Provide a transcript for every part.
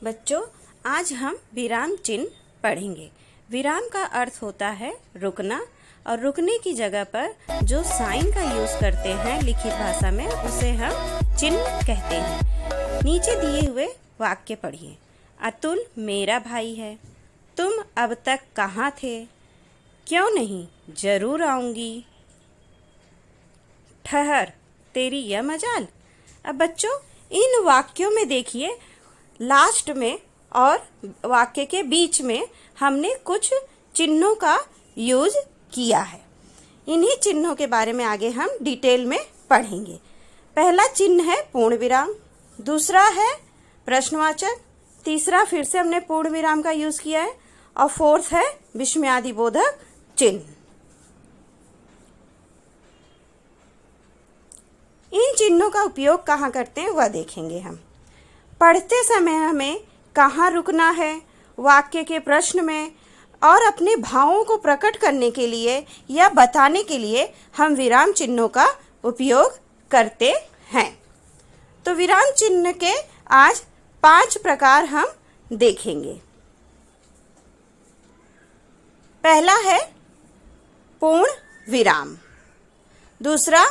बच्चों, आज हम विराम चिन्ह पढ़ेंगे। विराम का अर्थ होता है रुकना, और रुकने की जगह पर जो साइन का यूज करते हैं लिखित भाषा में उसे हम चिन्ह कहते हैं। नीचे दिए हुए वाक्य पढ़िए। अतुल मेरा भाई है। तुम अब तक कहाँ थे? क्यों नहीं, जरूर आऊंगी। ठहर, तेरी यह मजाल। अब बच्चों, इन वाक्यों में देखिए, लास्ट में और वाक्य के बीच में हमने कुछ चिन्हों का यूज किया है। इन्हीं चिन्हों के बारे में आगे हम डिटेल में पढ़ेंगे। पहला चिन्ह है पूर्ण विराम, दूसरा है प्रश्नवाचक, तीसरा फिर से हमने पूर्ण विराम का यूज किया है, और फोर्थ है विस्मयादिबोधक चिन्ह। इन चिन्हों का उपयोग कहाँ करते हैं वह देखेंगे हम। पढ़ते समय हमें कहाँ रुकना है, वाक्य के प्रश्न में, और अपने भावों को प्रकट करने के लिए या बताने के लिए हम विराम चिन्हों का उपयोग करते हैं। तो विराम चिन्ह के आज 5 प्रकार हम देखेंगे। पहला है पूर्ण विराम, दूसरा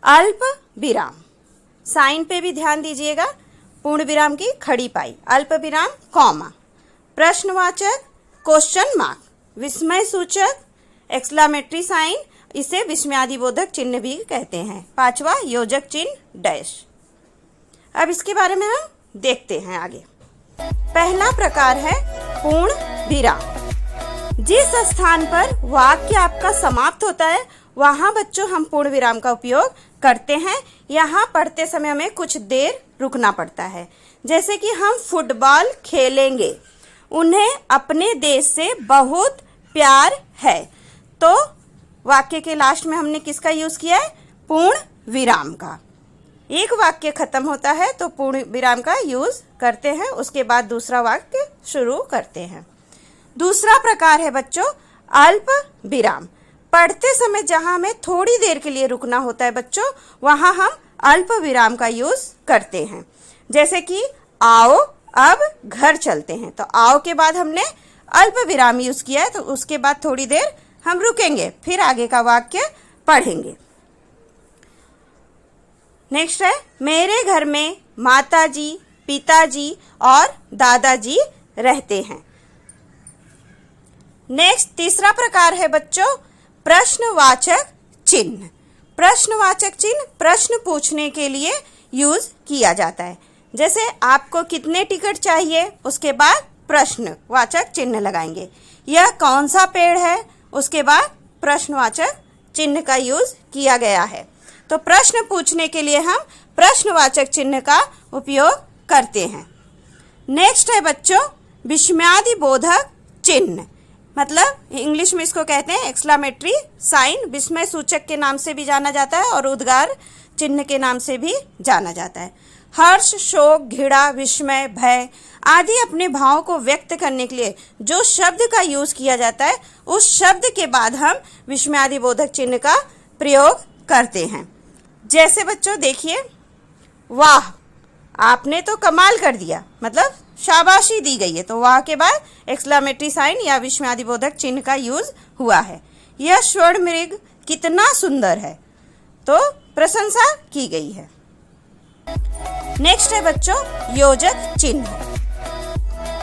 अल्प विराम, साइन पे भी ध्यान दीजिएगा, पूर्ण विराम की खड़ी पाई, अल्प विराम कॉमा, प्रश्नवाचक क्वेश्चन मार्क, विस्मय सूचक एक्सक्लेमेटरी साइन, इसे विस्मयादिबोधक चिन्ह भी कहते हैं, पांचवा योजक चिन्ह डैश। अब इसके बारे में हम देखते हैं आगे। पहला प्रकार है पूर्ण विराम। जिस स्थान पर वाक्य आपका समाप्त होता है वहां बच्चों हम पूर्ण विराम का उपयोग करते हैं। यहाँ पढ़ते समय हमें कुछ देर रुकना पड़ता है। जैसे कि हम फुटबॉल खेलेंगे, उन्हें अपने देश से बहुत प्यार है, तो वाक्य के लास्ट में हमने किसका यूज किया है? पूर्ण विराम का। एक वाक्य खत्म होता है तो पूर्ण विराम का यूज करते हैं, उसके बाद दूसरा वाक्य शुरू करते हैं। दूसरा प्रकार है बच्चों अल्प विराम। पढ़ते समय जहां हमें थोड़ी देर के लिए रुकना होता है बच्चों, वहां हम अल्प विराम का यूज करते हैं। जैसे कि आओ अब घर चलते हैं, तो आओ के बाद हमने अल्प विराम यूज किया है, तो उसके बाद थोड़ी देर हम रुकेंगे, फिर आगे का वाक्य पढ़ेंगे। नेक्स्ट है मेरे घर में माताजी, पिताजी और दादाजी रहते हैं। नेक्स्ट तीसरा प्रकार है बच्चों प्रश्नवाचक चिन्ह। प्रश्नवाचक चिन्ह प्रश्न पूछने के लिए यूज किया जाता है। जैसे आपको कितने टिकट चाहिए, उसके बाद प्रश्नवाचक चिन्ह लगाएंगे। यह कौन सा पेड़ है, उसके बाद प्रश्नवाचक चिन्ह का यूज किया गया है। तो प्रश्न पूछने के लिए हम प्रश्नवाचक चिन्ह का उपयोग करते हैं। नेक्स्ट है बच्चों विस्मयादिबोधक चिन्ह, मतलब इंग्लिश में इसको कहते हैं एक्सक्लेमेटरी साइन। विस्मय सूचक के नाम से भी जाना जाता है और उद्गार चिन्ह के नाम से भी जाना जाता है। हर्ष, शोक, घृणा, विस्मय, भय आदि अपने भावों को व्यक्त करने के लिए जो शब्द का यूज किया जाता है, उस शब्द के बाद हम विस्मयादिबोधक चिन्ह का प्रयोग करते हैं। जैसे बच्चों देखिए, वाह आपने तो कमाल कर दिया, मतलब शाबाशी दी गई है, तो वाह के बाद एक्सक्लेमेटरी साइन या विस्मयादिबोधक चिन्ह का यूज हुआ है। यह स्वर्ण मृग कितना सुंदर है, तो प्रशंसा की गई है। नेक्स्ट है बच्चों योजक चिन्ह।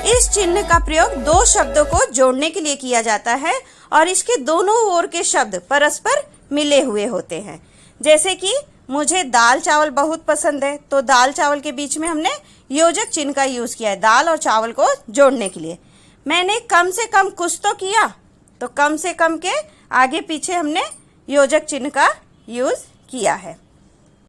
इस चिन्ह का प्रयोग 2 शब्दों को जोड़ने के लिए किया जाता है, और इसके दोनों ओर के शब्द परस्पर मिले हुए होते हैं। जैसे कि मुझे दाल चावल बहुत पसंद है, तो दाल चावल के बीच में हमने योजक चिन्ह का यूज किया है, दाल और चावल को जोड़ने के लिए। मैंने कम से कम कुछ तो किया, तो कम से कम के आगे पीछे हमने योजक चिन्ह का यूज किया है।